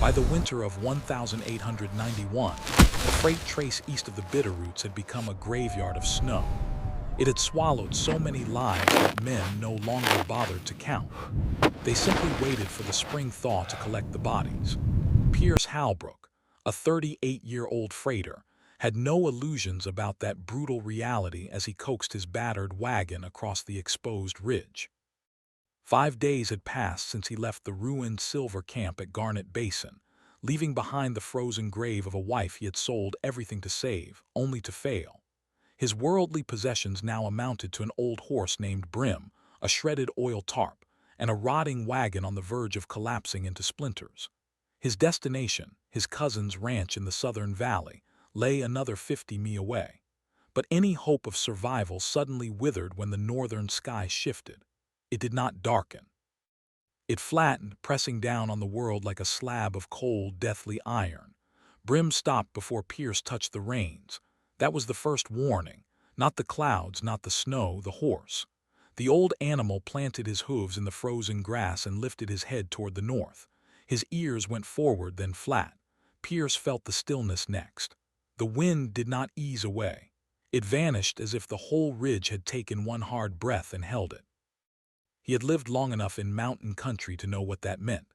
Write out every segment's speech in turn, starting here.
By the winter of 1891, the freight trace east of the Bitterroots had become a graveyard of snow. It had swallowed so many lives that men no longer bothered to count. They simply waited for the spring thaw to collect the bodies. Pierce Halbrook, a 38-year-old freighter, had no illusions about that brutal reality as he coaxed his battered wagon across the exposed ridge. 5 days had passed since he left the ruined silver camp at Garnet Basin, leaving behind the frozen grave of a wife he had sold everything to save, only to fail. His worldly possessions now amounted to an old horse named Brim, a shredded oil tarp, and a rotting wagon on the verge of collapsing into splinters. His destination, his cousin's ranch in the southern valley, lay another 50 mi away. But any hope of survival suddenly withered when the northern sky shifted. It did not darken. It flattened, pressing down on the world like a slab of cold, deathly iron. Brim stopped before Pierce touched the reins. That was the first warning. Not the clouds, not the snow, the horse. The old animal planted his hooves in the frozen grass and lifted his head toward the north. His ears went forward, then flat. Pierce felt the stillness next. The wind did not ease away. It vanished as if the whole ridge had taken one hard breath and held it. He had lived long enough in mountain country to know what that meant.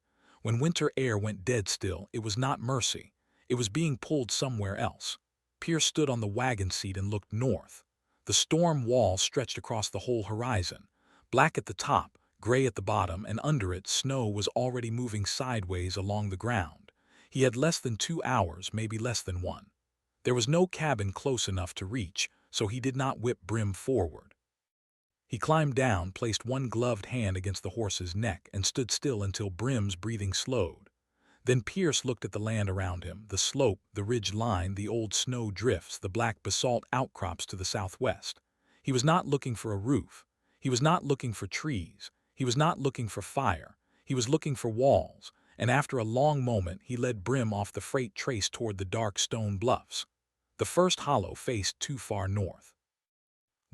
When winter air went dead still, it was not mercy. It was being pulled somewhere else. Pierce stood on the wagon seat and looked north. The storm wall stretched across the whole horizon. Black at the top, gray at the bottom, and under it, snow was already moving sideways along the ground. He had less than 2 hours, maybe less than one. There was no cabin close enough to reach, so he did not whip Brim forward. He climbed down, placed one gloved hand against the horse's neck, and stood still until Brim's breathing slowed. Then Pierce looked at the land around him, the slope, the ridge line, the old snow drifts, the black basalt outcrops to the southwest. He was not looking for a roof. He was not looking for trees. He was not looking for fire. He was looking for walls, and after a long moment he led Brim off the freight trace toward the dark stone bluffs. The first hollow faced too far north.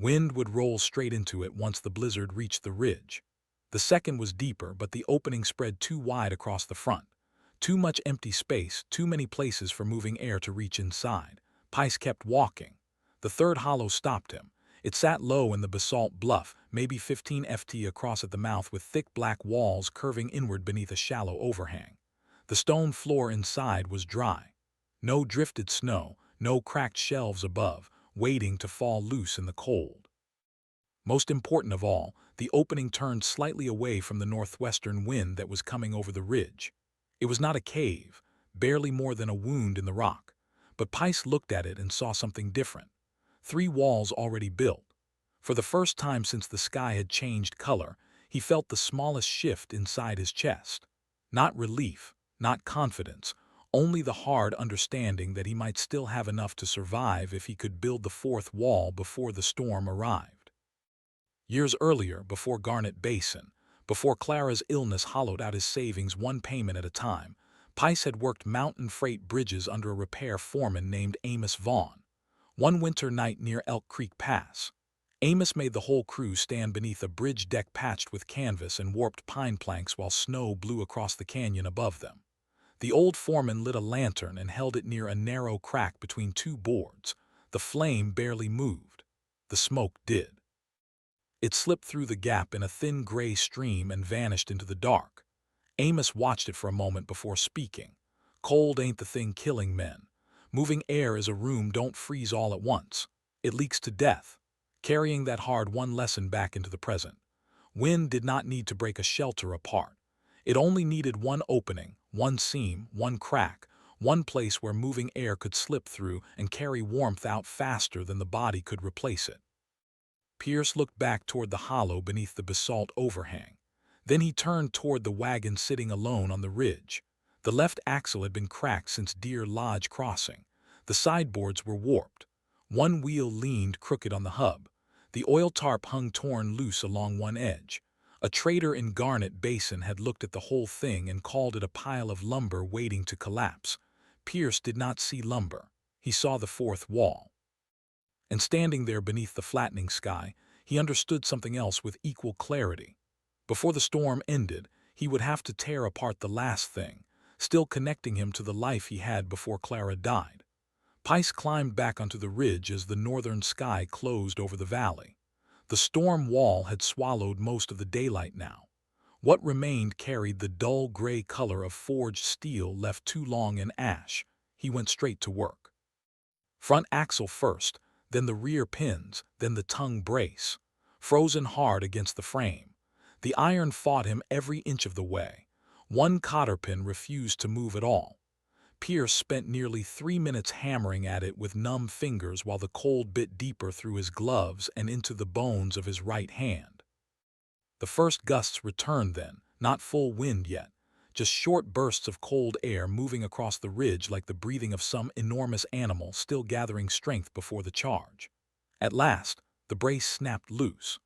Wind would roll straight into it once the blizzard reached the ridge. The second was deeper, but the opening spread too wide across the front. Too much empty space, too many places for moving air to reach inside. Pice kept walking. The third hollow stopped him. It sat low in the basalt bluff, maybe 15 ft across at the mouth, with thick black walls curving inward beneath a shallow overhang. The stone floor inside was dry. No drifted snow, no cracked shelves above, waiting to fall loose in the cold. Most important of all, the opening turned slightly away from the northwestern wind that was coming over the ridge. It was not a cave, barely more than a wound in the rock, but Pice looked at it and saw something different. 3 walls already built. For the first time since the sky had changed color, he felt the smallest shift inside his chest. Not relief, not confidence, only the hard understanding that he might still have enough to survive if he could build the 4th wall before the storm arrived. Years earlier, before Garnet Basin, before Clara's illness hollowed out his savings one payment at a time, Pice had worked mountain freight bridges under a repair foreman named Amos Vaughn. One winter night near Elk Creek Pass, Amos made the whole crew stand beneath a bridge deck patched with canvas and warped pine planks while snow blew across the canyon above them. The old foreman lit a lantern and held it near a narrow crack between 2 boards. The flame barely moved. The smoke did. It slipped through the gap in a thin gray stream and vanished into the dark. Amos watched it for a moment before speaking. "Cold ain't the thing killing men. Moving air is a room don't freeze all at once. It leaks to death," carrying that hard one lesson back into the present. Wind did not need to break a shelter apart. It only needed one opening, one seam, one crack, one place where moving air could slip through and carry warmth out faster than the body could replace it. Pierce looked back toward the hollow beneath the basalt overhang. Then he turned toward the wagon sitting alone on the ridge. The left axle had been cracked since Deer Lodge crossing. The sideboards were warped. One wheel leaned crooked on the hub. The oil tarp hung torn loose along one edge. A trader in Garnet Basin had looked at the whole thing and called it a pile of lumber waiting to collapse. Pierce did not see lumber. He saw the 4th wall. And standing there beneath the flattening sky, he understood something else with equal clarity. Before the storm ended, he would have to tear apart the last thing, still connecting him to the life he had before Clara died. Pierce climbed back onto the ridge as the northern sky closed over the valley. The storm wall had swallowed most of the daylight now. What remained carried the dull gray color of forged steel left too long in ash. He went straight to work. Front axle first, then the rear pins, then the tongue brace. Frozen hard against the frame. The iron fought him every inch of the way. One cotter pin refused to move at all. Pierce spent nearly 3 minutes hammering at it with numb fingers while the cold bit deeper through his gloves and into the bones of his right hand. The first gusts returned then, not full wind yet, just short bursts of cold air moving across the ridge like the breathing of some enormous animal still gathering strength before the charge. At last, the brace snapped loose.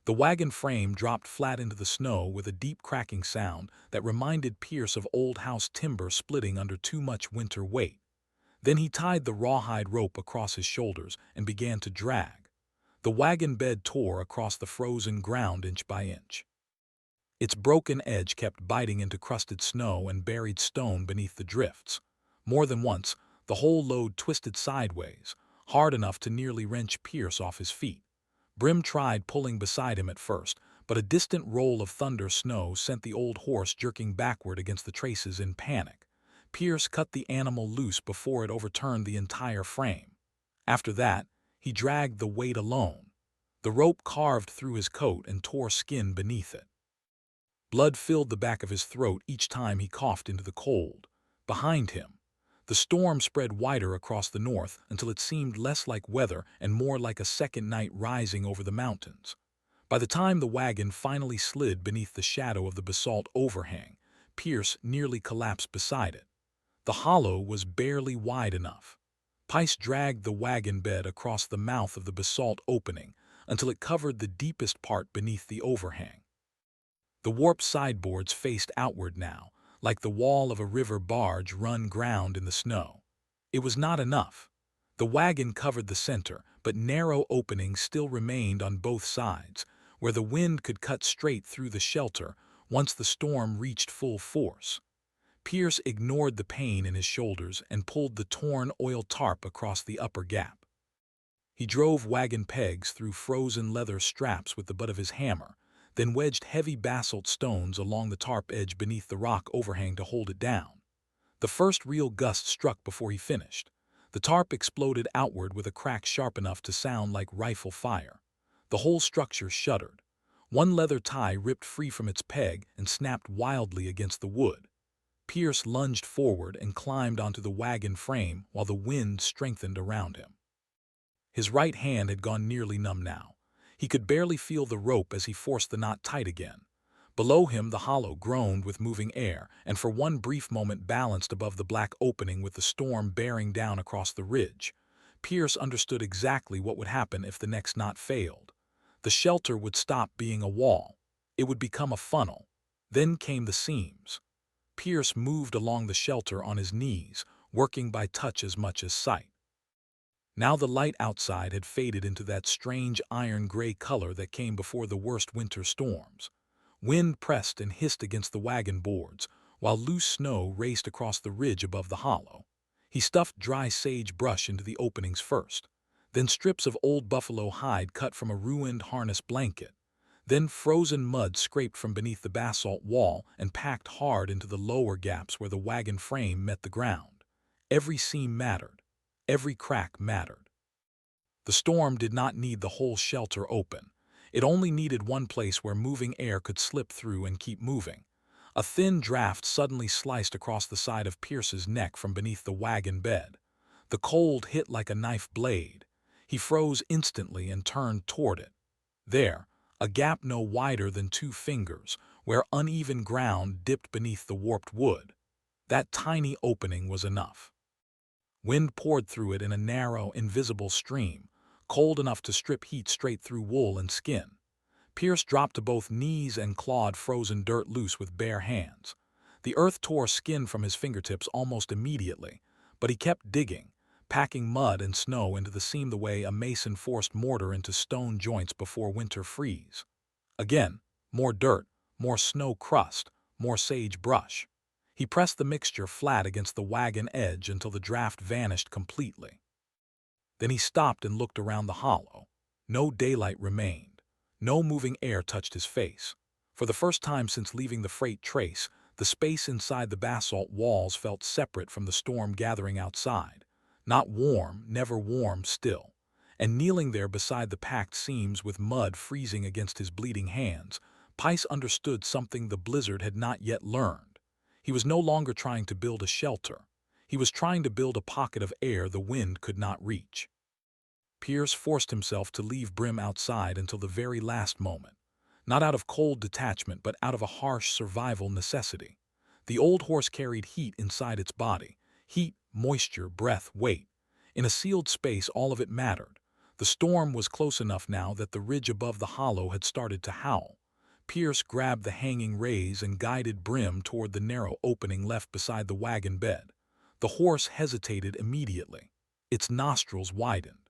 The wagon frame dropped flat into the snow with a deep cracking sound that reminded Pierce of old house timber splitting under too much winter weight. Then he tied the rawhide rope across his shoulders and began to drag. The wagon bed tore across the frozen ground inch by inch. Its broken edge kept biting into crusted snow and buried stone beneath the drifts. More than once, the whole load twisted sideways, hard enough to nearly wrench Pierce off his feet. Brim tried pulling beside him at first, but a distant roll of thunder snow sent the old horse jerking backward against the traces in panic. Pierce cut the animal loose before it overturned the entire frame. After that, he dragged the weight alone. The rope carved through his coat and tore skin beneath it. Blood filled the back of his throat each time he coughed into the cold. Behind him, the storm spread wider across the north until it seemed less like weather and more like a second night rising over the mountains. By the time the wagon finally slid beneath the shadow of the basalt overhang, Pierce nearly collapsed beside it. The hollow was barely wide enough. Pierce dragged the wagon bed across the mouth of the basalt opening until it covered the deepest part beneath the overhang. The warped sideboards faced outward now, like the wall of a river barge run ground in the snow. It was not enough. The wagon covered the center, but narrow openings still remained on both sides, where the wind could cut straight through the shelter once the storm reached full force. Pierce ignored the pain in his shoulders and pulled the torn oil tarp across the upper gap. He drove wagon pegs through frozen leather straps with the butt of his hammer, then wedged heavy basalt stones along the tarp edge beneath the rock overhang to hold it down. The first real gust struck before he finished. The tarp exploded outward with a crack sharp enough to sound like rifle fire. The whole structure shuddered. One leather tie ripped free from its peg and snapped wildly against the wood. Pierce lunged forward and climbed onto the wagon frame while the wind strengthened around him. His right hand had gone nearly numb now. He could barely feel the rope as he forced the knot tight again. Below him the hollow groaned with moving air and for one brief moment balanced above the black opening with the storm bearing down across the ridge. Pierce understood exactly what would happen if the next knot failed. The shelter would stop being a wall. It would become a funnel. Then came the seams. Pierce moved along the shelter on his knees, working by touch as much as sight. Now the light outside had faded into that strange iron-gray color that came before the worst winter storms. Wind pressed and hissed against the wagon boards, while loose snow raced across the ridge above the hollow. He stuffed dry sage brush into the openings first, then strips of old buffalo hide cut from a ruined harness blanket, then frozen mud scraped from beneath the basalt wall and packed hard into the lower gaps where the wagon frame met the ground. Every seam mattered. Every crack mattered. The storm did not need the whole shelter open. It only needed one place where moving air could slip through and keep moving. A thin draft suddenly sliced across the side of Pierce's neck from beneath the wagon bed. The cold hit like a knife blade. He froze instantly and turned toward it. There, a gap no wider than 2 fingers, where uneven ground dipped beneath the warped wood. That tiny opening was enough. Wind poured through it in a narrow, invisible stream, cold enough to strip heat straight through wool and skin. Pierce dropped to both knees and clawed frozen dirt loose with bare hands. The earth tore skin from his fingertips almost immediately, but he kept digging, packing mud and snow into the seam the way a mason forced mortar into stone joints before winter freeze. Again, more dirt, more snow crust, more sage brush. He pressed the mixture flat against the wagon edge until the draft vanished completely. Then he stopped and looked around the hollow. No daylight remained. No moving air touched his face. For the first time since leaving the freight trace, the space inside the basalt walls felt separate from the storm gathering outside. Not warm, never warm, still. And kneeling there beside the packed seams with mud freezing against his bleeding hands, Pice understood something the blizzard had not yet learned. He was no longer trying to build a shelter. He was trying to build a pocket of air the wind could not reach. Pierce forced himself to leave Brim outside until the very last moment, not out of cold detachment but out of a harsh survival necessity. The old horse carried heat inside its body, heat, moisture, breath, weight. In a sealed space, all of it mattered. The storm was close enough now that the ridge above the hollow had started to howl. Pierce grabbed the hanging reins and guided Brim toward the narrow opening left beside the wagon bed. The horse hesitated immediately. Its nostrils widened.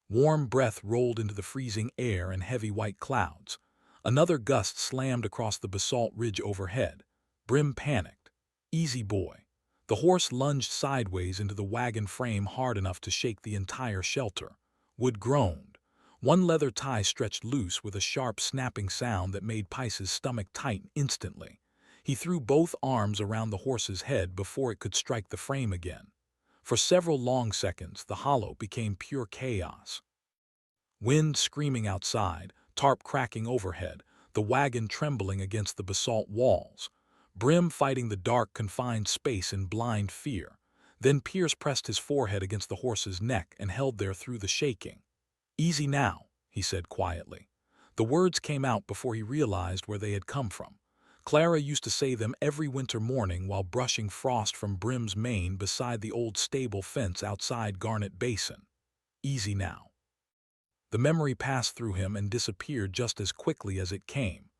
Warm breath rolled into the freezing air and heavy white clouds. Another gust slammed across the basalt ridge overhead. Brim panicked. "Easy, boy." The horse lunged sideways into the wagon frame hard enough to shake the entire shelter. Wood groaned. One leather tie stretched loose with a sharp snapping sound that made Pice's stomach tighten instantly. He threw both arms around the horse's head before it could strike the frame again. For several long seconds, the hollow became pure chaos. Wind screaming outside, tarp cracking overhead, the wagon trembling against the basalt walls. Brim fighting the dark, confined space in blind fear. Then Pierce pressed his forehead against the horse's neck and held there through the shaking. "Easy now," he said quietly. The words came out before he realized where they had come from. Clara used to say them every winter morning while brushing frost from Brim's mane beside the old stable fence outside Garnet Basin. "Easy now." The memory passed through him and disappeared just as quickly as it came.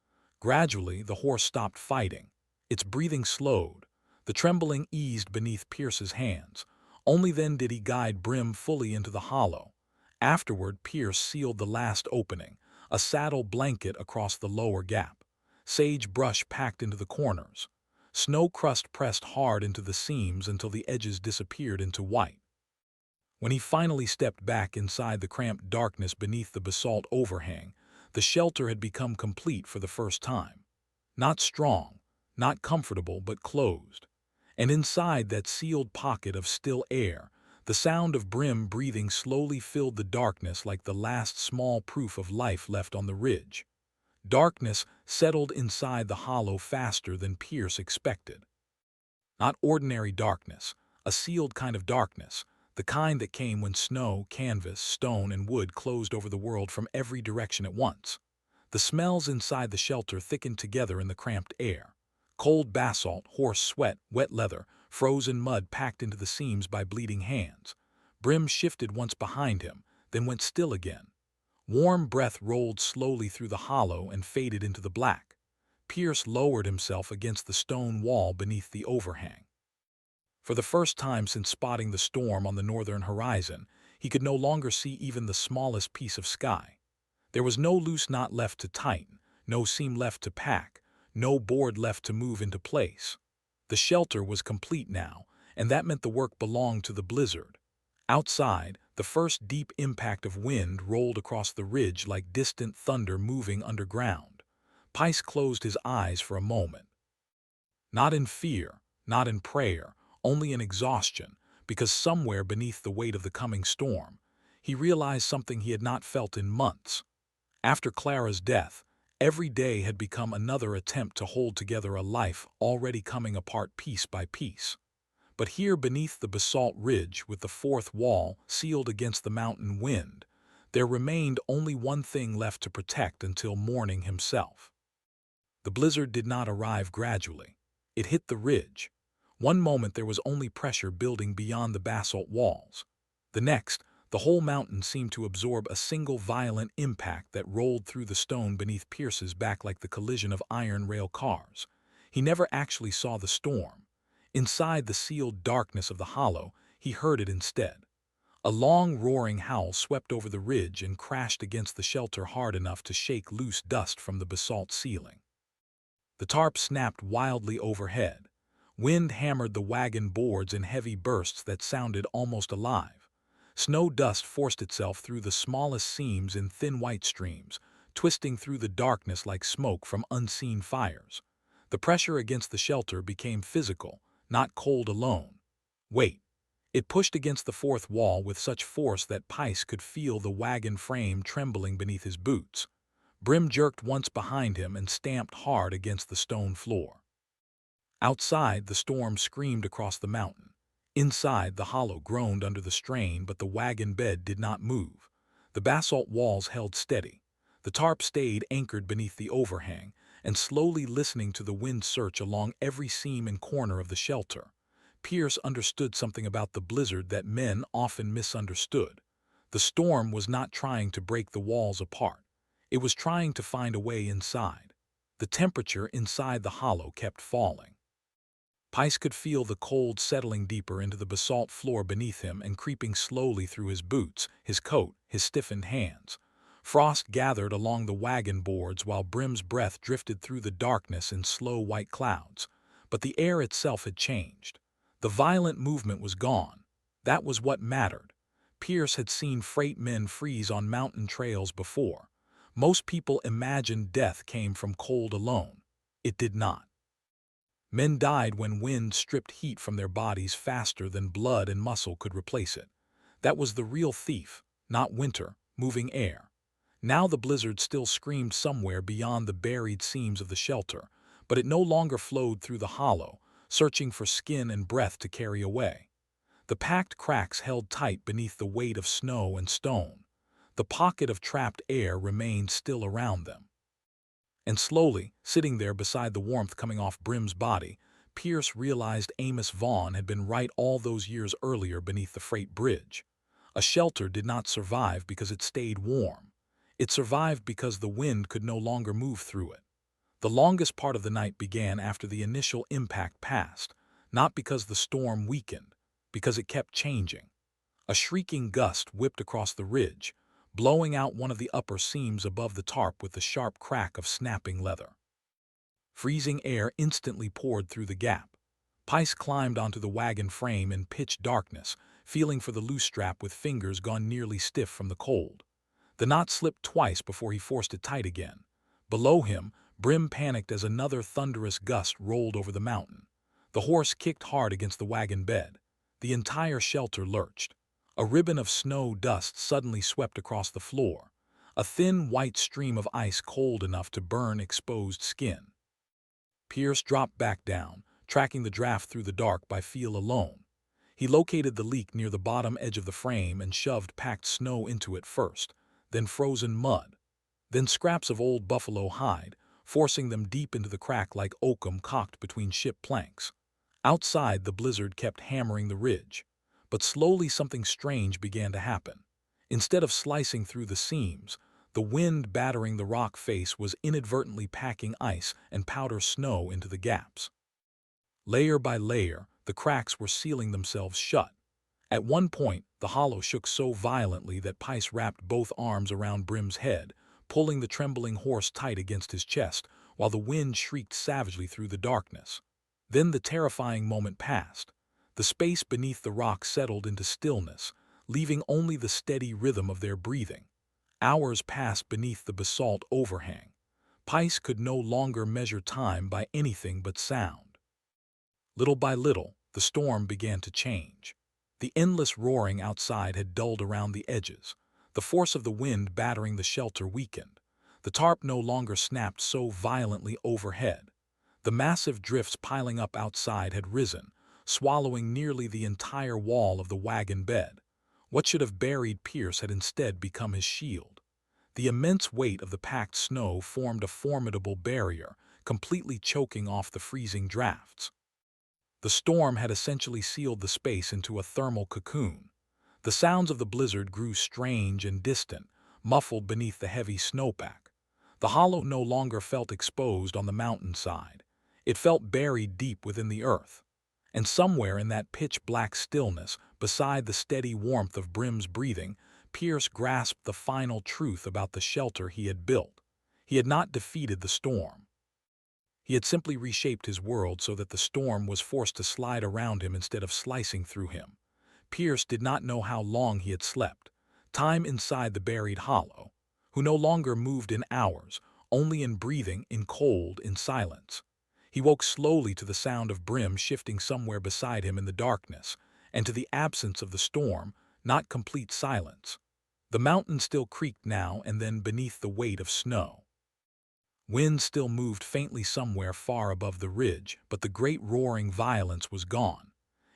Gradually, the horse stopped fighting. Its breathing slowed. The trembling eased beneath Pierce's hands. Only then did he guide Brim fully into the hollow. Afterward, Pierce sealed the last opening, a saddle blanket across the lower gap. Sage brush packed into the corners. Snow crust pressed hard into the seams until the edges disappeared into white. When he finally stepped back inside the cramped darkness beneath the basalt overhang, the shelter had become complete for the first time. Not strong, not comfortable, but closed. And inside that sealed pocket of still air, the sound of Brim breathing slowly filled the darkness like the last small proof of life left on the ridge. Darkness settled inside the hollow faster than Pierce expected. Not ordinary darkness, a sealed kind of darkness, the kind that came when snow, canvas, stone, and wood closed over the world from every direction at once. The smells inside the shelter thickened together in the cramped air. Cold basalt, horse sweat, wet leather, frozen mud packed into the seams by bleeding hands. Brim shifted once behind him, then went still again. Warm breath rolled slowly through the hollow and faded into the black. Pierce lowered himself against the stone wall beneath the overhang. For the first time since spotting the storm on the northern horizon, he could no longer see even the smallest piece of sky. There was no loose knot left to tighten, no seam left to pack, no board left to move into place. The shelter was complete now, and that meant the work belonged to the blizzard. Outside, the first deep impact of wind rolled across the ridge like distant thunder moving underground. Pice closed his eyes for a moment. Not in fear, not in prayer, only in exhaustion, because somewhere beneath the weight of the coming storm, he realized something he had not felt in months. After Clara's death, every day had become another attempt to hold together a life already coming apart piece by piece. But here beneath the basalt ridge with the fourth wall sealed against the mountain wind, there remained only one thing left to protect until morning himself. The blizzard did not arrive gradually. It hit the ridge. One moment there was only pressure building beyond the basalt walls. The next, the whole mountain seemed to absorb a single violent impact that rolled through the stone beneath Pierce's back like the collision of iron rail cars. He never actually saw the storm. Inside the sealed darkness of the hollow, he heard it instead. A long roaring howl swept over the ridge and crashed against the shelter hard enough to shake loose dust from the basalt ceiling. The tarp snapped wildly overhead. Wind hammered the wagon boards in heavy bursts that sounded almost alive. Snow dust forced itself through the smallest seams in thin white streams, twisting through the darkness like smoke from unseen fires. The pressure against the shelter became physical, not cold alone. Wait. It pushed against the fourth wall with such force that Pice could feel the wagon frame trembling beneath his boots. Brim jerked once behind him and stamped hard against the stone floor. Outside, the storm screamed across the mountain. Inside, the hollow groaned under the strain, but the wagon bed did not move. The basalt walls held steady. The tarp stayed anchored beneath the overhang, and slowly listening to the wind search along every seam and corner of the shelter. Pierce understood something about the blizzard that men often misunderstood. The storm was not trying to break the walls apart. It was trying to find a way inside. The temperature inside the hollow kept falling. Pice could feel the cold settling deeper into the basalt floor beneath him and creeping slowly through his boots, his coat, his stiffened hands. Frost gathered along the wagon boards while Brim's breath drifted through the darkness in slow white clouds. But the air itself had changed. The violent movement was gone. That was what mattered. Pierce had seen freight men freeze on mountain trails before. Most people imagined death came from cold alone. It did not. Men died when wind stripped heat from their bodies faster than blood and muscle could replace it. That was the real thief, not winter, moving air. Now the blizzard still screamed somewhere beyond the buried seams of the shelter, but it no longer flowed through the hollow, searching for skin and breath to carry away. The packed cracks held tight beneath the weight of snow and stone. The pocket of trapped air remained still around them. And slowly, sitting there beside the warmth coming off Brim's body, Pierce realized Amos Vaughn had been right all those years earlier beneath the freight bridge. A shelter did not survive because it stayed warm. It survived because the wind could no longer move through it. The longest part of the night began after the initial impact passed, not because the storm weakened, because it kept changing. A shrieking gust whipped across the ridge, blowing out one of the upper seams above the tarp with the sharp crack of snapping leather. Freezing air instantly poured through the gap. Pice climbed onto the wagon frame in pitch darkness, feeling for the loose strap with fingers gone nearly stiff from the cold. The knot slipped twice before he forced it tight again. Below him, Brim panicked as another thunderous gust rolled over the mountain. The horse kicked hard against the wagon bed. The entire shelter lurched. A ribbon of snow dust suddenly swept across the floor, a thin white stream of ice cold enough to burn exposed skin. Pierce dropped back down, tracking the draft through the dark by feel alone. He located the leak near the bottom edge of the frame and shoved packed snow into it first, then frozen mud, then scraps of old buffalo hide, forcing them deep into the crack like oakum cocked between ship planks. Outside, the blizzard kept hammering the ridge, but slowly something strange began to happen. Instead of slicing through the seams, the wind battering the rock face was inadvertently packing ice and powder snow into the gaps. Layer by layer, the cracks were sealing themselves shut. At one point, the hollow shook so violently that Pice wrapped both arms around Brim's head, pulling the trembling horse tight against his chest, while the wind shrieked savagely through the darkness. Then the terrifying moment passed. The space beneath the rock settled into stillness, leaving only the steady rhythm of their breathing. Hours passed beneath the basalt overhang. Pice could no longer measure time by anything but sound. Little by little, the storm began to change. The endless roaring outside had dulled around the edges. The force of the wind battering the shelter weakened. The tarp no longer snapped so violently overhead. The massive drifts piling up outside had risen, swallowing nearly the entire wall of the wagon bed. What should have buried Pierce had instead become his shield. The immense weight of the packed snow formed a formidable barrier, completely choking off the freezing drafts. The storm had essentially sealed the space into a thermal cocoon. The sounds of the blizzard grew strange and distant, muffled beneath the heavy snowpack. The hollow no longer felt exposed on the mountainside. It felt buried deep within the earth. And somewhere in that pitch-black stillness, beside the steady warmth of Brim's breathing, Pierce grasped the final truth about the shelter he had built. He had not defeated the storm. He had simply reshaped his world so that the storm was forced to slide around him instead of slicing through him. Pierce did not know how long he had slept. Time inside the buried hollow, who no longer moved in hours, only in breathing, in cold, in silence. He woke slowly to the sound of brim shifting somewhere beside him in the darkness, and to the absence of the storm, not complete silence. The mountain still creaked now and then beneath the weight of snow. Wind still moved faintly somewhere far above the ridge, but the great roaring violence was gone.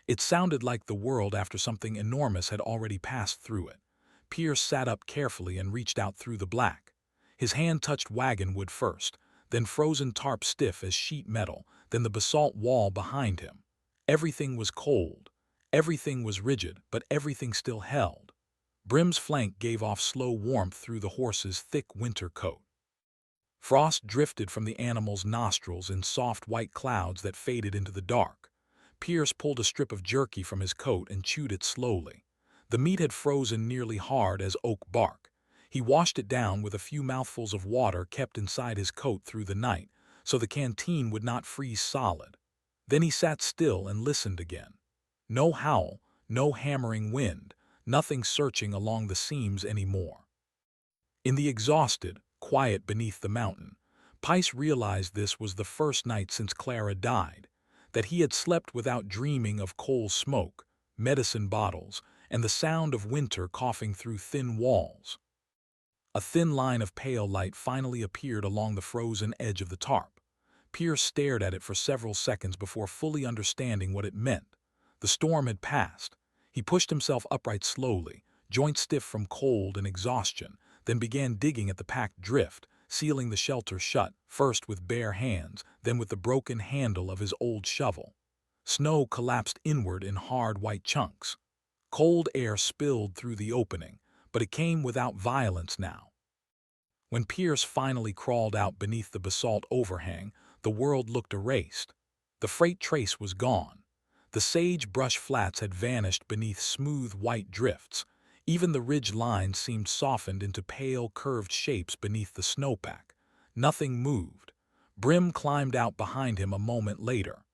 It sounded like the world after something enormous had already passed through it. Pierce sat up carefully and reached out through the black. His hand touched wagon wood first, then frozen tarp stiff as sheet metal, then the basalt wall behind him. Everything was cold. Everything was rigid, but everything still held. Brim's flank gave off slow warmth through the horse's thick winter coat. Frost drifted from the animal's nostrils in soft white clouds that faded into the dark. Pierce pulled a strip of jerky from his coat and chewed it slowly. The meat had frozen nearly hard as oak bark. He washed it down with a few mouthfuls of water kept inside his coat through the night, so the canteen would not freeze solid. Then he sat still and listened again. No howl, no hammering wind, nothing searching along the seams anymore. In the exhausted, quiet beneath the mountain, Pierce realized this was the first night since Clara died, that he had slept without dreaming of coal smoke, medicine bottles, and the sound of winter coughing through thin walls. A thin line of pale light finally appeared along the frozen edge of the tarp. Pierce stared at it for several seconds before fully understanding what it meant. The storm had passed. He pushed himself upright slowly, joints stiff from cold and exhaustion, then began digging at the packed drift, sealing the shelter shut, first with bare hands, then with the broken handle of his old shovel. Snow collapsed inward in hard white chunks. Cold air spilled through the opening, but it came without violence now. When Pierce finally crawled out beneath the basalt overhang, the world looked erased. The freight trace was gone. The sage-brush flats had vanished beneath smooth white drifts. Even the ridge lines seemed softened into pale, curved shapes beneath the snowpack. Nothing moved. Brim climbed out behind him a moment later.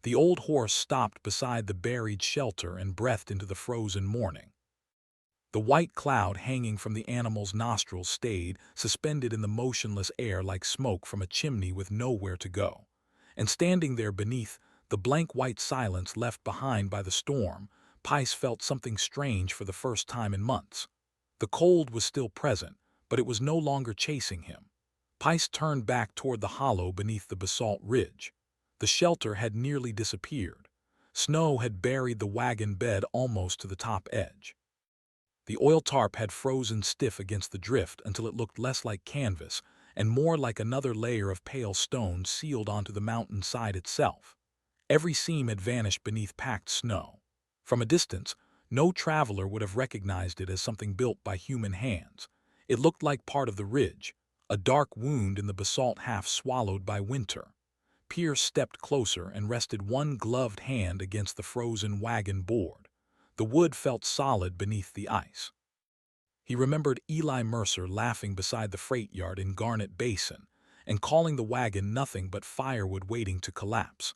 The old horse stopped beside the buried shelter and breathed into the frozen morning. The white cloud hanging from the animal's nostrils stayed suspended in the motionless air like smoke from a chimney with nowhere to go. And standing there beneath the blank white silence left behind by the storm, Pierce felt something strange for the first time in months. The cold was still present, but it was no longer chasing him. Pierce turned back toward the hollow beneath the basalt ridge. The shelter had nearly disappeared. Snow had buried the wagon bed almost to the top edge. The oil tarp had frozen stiff against the drift until it looked less like canvas and more like another layer of pale stone sealed onto the mountain side itself. Every seam had vanished beneath packed snow. From a distance, no traveler would have recognized it as something built by human hands. It looked like part of the ridge, a dark wound in the basalt half swallowed by winter. Pierce stepped closer and rested one gloved hand against the frozen wagon board. The wood felt solid beneath the ice. He remembered Eli Mercer laughing beside the freight yard in Garnet Basin and calling the wagon nothing but firewood waiting to collapse.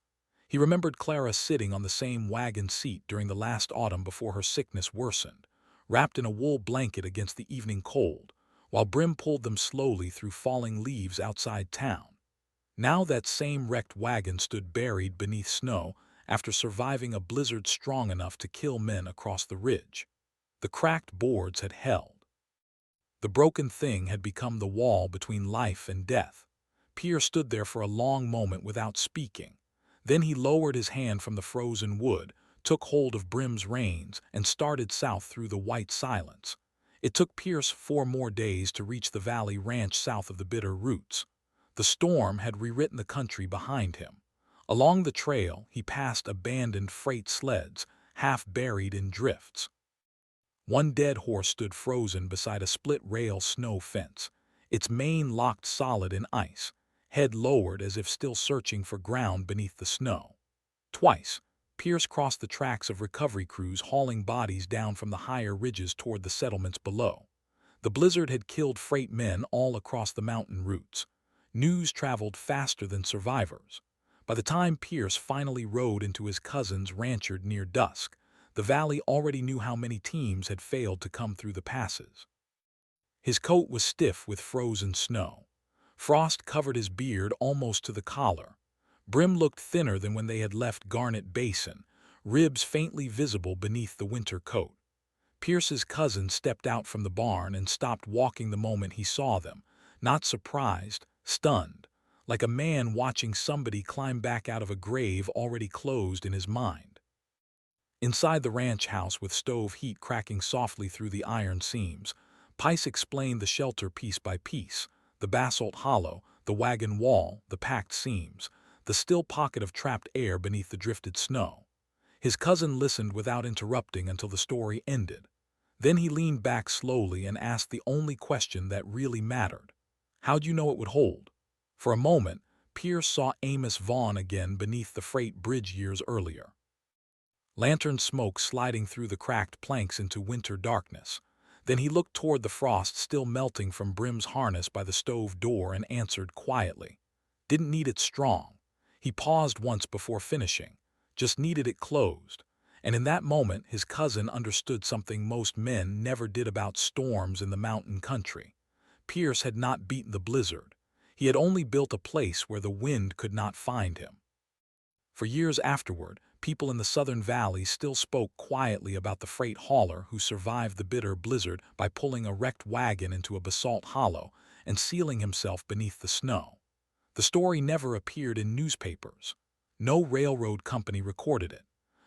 He remembered Clara sitting on the same wagon seat during the last autumn before her sickness worsened, wrapped in a wool blanket against the evening cold, while Brim pulled them slowly through falling leaves outside town. Now that same wrecked wagon stood buried beneath snow after surviving a blizzard strong enough to kill men across the ridge. The cracked boards had held. The broken thing had become the wall between life and death. Pierce stood there for a long moment without speaking. Then he lowered his hand from the frozen wood, took hold of Brim's reins, and started south through the white silence. It took Pierce 4 more days to reach the valley ranch south of the Bitterroots. The storm had rewritten the country behind him. Along the trail, he passed abandoned freight sleds, half buried in drifts. One dead horse stood frozen beside a split-rail snow fence, its mane locked solid in ice, head lowered as if still searching for ground beneath the snow. Twice, Pierce crossed the tracks of recovery crews hauling bodies down from the higher ridges toward the settlements below. The blizzard had killed freight men all across the mountain routes. News traveled faster than survivors. By the time Pierce finally rode into his cousin's ranch near dusk, the valley already knew how many teams had failed to come through the passes. His coat was stiff with frozen snow. Frost covered his beard almost to the collar. Brim looked thinner than when they had left Garnet Basin, ribs faintly visible beneath the winter coat. Pierce's cousin stepped out from the barn and stopped walking the moment he saw them, not surprised, stunned, like a man watching somebody climb back out of a grave already closed in his mind. Inside the ranch house with stove heat cracking softly through the iron seams, Pice explained the shelter piece by piece: the basalt hollow, the wagon wall, the packed seams, the still pocket of trapped air beneath the drifted snow. His cousin listened without interrupting until the story ended. Then he leaned back slowly and asked the only question that really mattered. How'd you know it would hold? For a moment, Pierce saw Amos Vaughn again beneath the freight bridge years earlier. Lantern smoke sliding through the cracked planks into winter darkness. Then he looked toward the frost still melting from Brim's harness by the stove door and answered quietly. Didn't need it strong. He paused once before finishing. Just needed it closed. And in that moment his cousin understood something most men never did about storms in the mountain country. Pierce had not beaten the blizzard. He had only built a place where the wind could not find him. For years afterward, people in the southern valley still spoke quietly about the freight hauler who survived the bitter blizzard by pulling a wrecked wagon into a basalt hollow and sealing himself beneath the snow. The story never appeared in newspapers. No railroad company recorded it.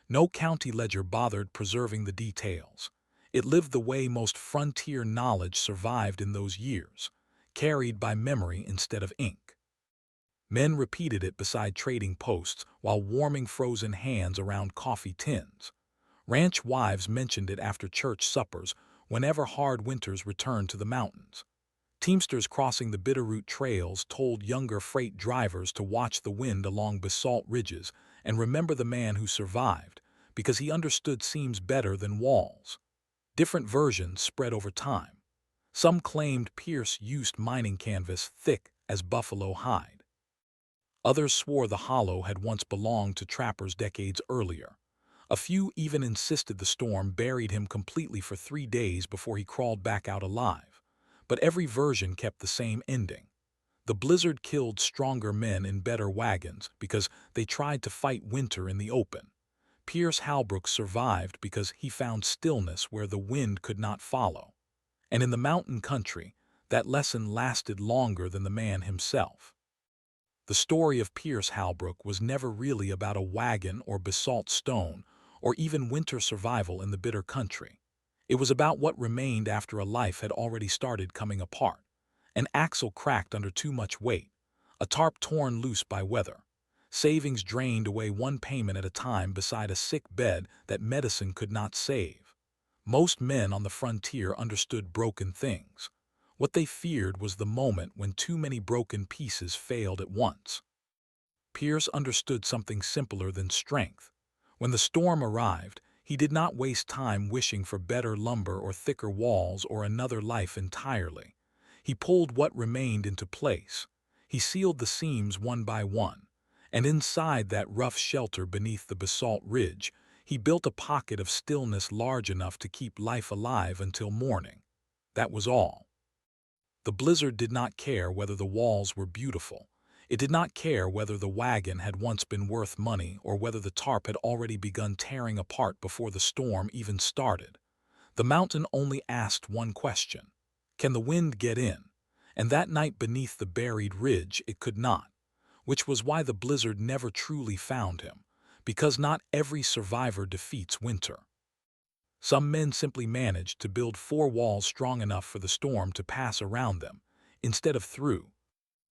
No county ledger bothered preserving the details. It lived the way most frontier knowledge survived in those years, carried by memory instead of ink. Men repeated it beside trading posts while warming frozen hands around coffee tins. Ranch wives mentioned it after church suppers whenever hard winters returned to the mountains. Teamsters crossing the Bitterroot trails told younger freight drivers to watch the wind along basalt ridges and remember the man who survived, because he understood seams better than walls. Different versions spread over time. Some claimed Pierce used mining canvas thick as buffalo hide. Others swore the hollow had once belonged to trappers decades earlier. A few even insisted the storm buried him completely for 3 days before he crawled back out alive. But every version kept the same ending. The blizzard killed stronger men in better wagons because they tried to fight winter in the open. Pierce Halbrook survived because he found stillness where the wind could not follow. And in the mountain country, that lesson lasted longer than the man himself. The story of Pierce Halbrook was never really about a wagon or basalt stone or even winter survival in the bitter country. It was about what remained after a life had already started coming apart. An axle cracked under too much weight, a tarp torn loose by weather, savings drained away one payment at a time beside a sick bed that medicine could not save. Most men on the frontier understood broken things. What they feared was the moment when too many broken pieces failed at once. Pierce understood something simpler than strength. When the storm arrived, he did not waste time wishing for better lumber or thicker walls or another life entirely. He pulled what remained into place. He sealed the seams one by one, and inside that rough shelter beneath the basalt ridge, he built a pocket of stillness large enough to keep life alive until morning. That was all. The blizzard did not care whether the walls were beautiful. It did not care whether the wagon had once been worth money or whether the tarp had already begun tearing apart before the storm even started. The mountain only asked one question: can the wind get in? And that night beneath the buried ridge it could not, which was why the blizzard never truly found him, because not every survivor defeats winter. Some men simply managed to build 4 walls strong enough for the storm to pass around them, instead of through.